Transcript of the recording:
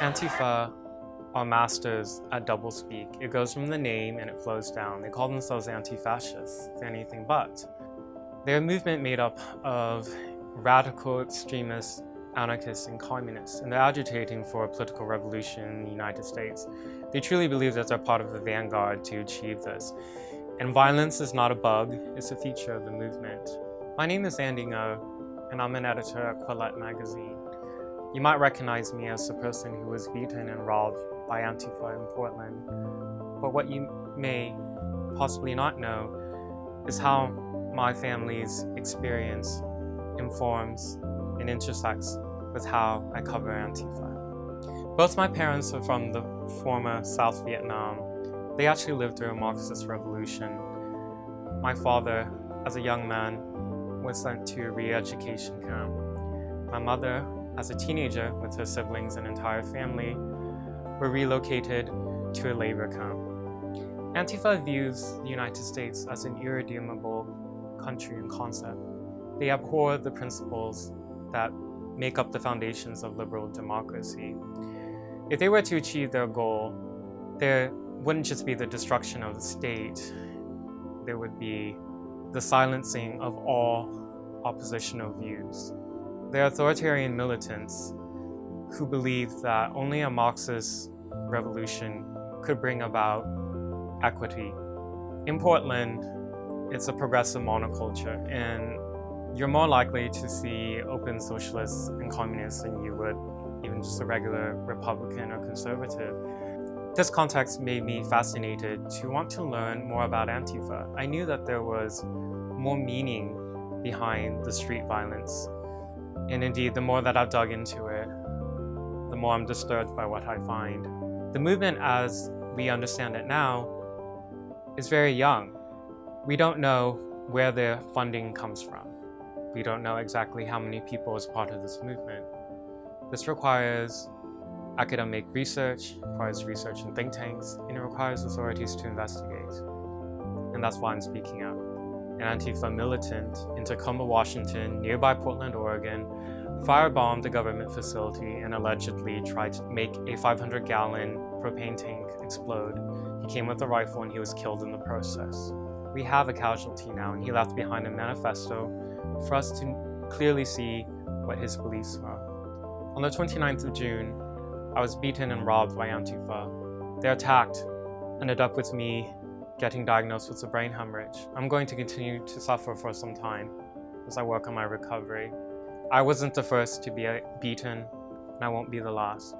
Antifa are masters at doublespeak. It goes from the name and it flows down. They call themselves anti-fascists. They're anything but. They're a movement made up of radical extremists, anarchists, and communists, and they're agitating for a political revolution in the United States. They truly believe that they're part of the vanguard to achieve this. And violence is not a bug, it's a feature of the movement. My name is Andy Ngo, and I'm an editor at Quillette magazine. You might recognize me as the person who was beaten and robbed by Antifa in Portland. But what you may possibly not know is how my family's experience informs and intersects with how I cover Antifa. Both my parents are from the former South Vietnam. They actually lived through a Marxist revolution. My father, as a young man, was sent to a re-education camp. My mother, as a teenager with her siblings and entire family, were relocated to a labor camp. Antifa views the United States as an irredeemable country and concept. They abhor the principles that make up the foundations of liberal democracy. If they were to achieve their goal, there wouldn't just be the destruction of the state, there would be the silencing of all oppositional views. They're authoritarian militants who believe that only a Marxist revolution could bring about equity. In Portland, it's a progressive monoculture, and you're more likely to see open socialists and communists than you would even just a regular Republican or conservative. This context made me fascinated to want to learn more about Antifa. I knew that there was more meaning behind the street violence. And indeed, the more that I've dug into it, the more I'm disturbed by what I find. The movement as we understand it now is very young. We don't know where their funding comes from. We don't know exactly how many people is part of this movement. This requires academic research, requires research in think tanks, and it requires authorities to investigate. And that's why I'm speaking out. An Antifa militant in Tacoma, Washington, nearby Portland, Oregon, firebombed a government facility and allegedly tried to make a 500-gallon propane tank explode. He came with a rifle and he was killed in the process. We have a casualty now, and he left behind a manifesto for us to clearly see what his beliefs were. On the 29th of June, I was beaten and robbed by Antifa. Their attack ended up with me getting diagnosed with a brain hemorrhage. I'm going to continue to suffer for some time as I work on my recovery. I wasn't the first to be beaten, and I won't be the last.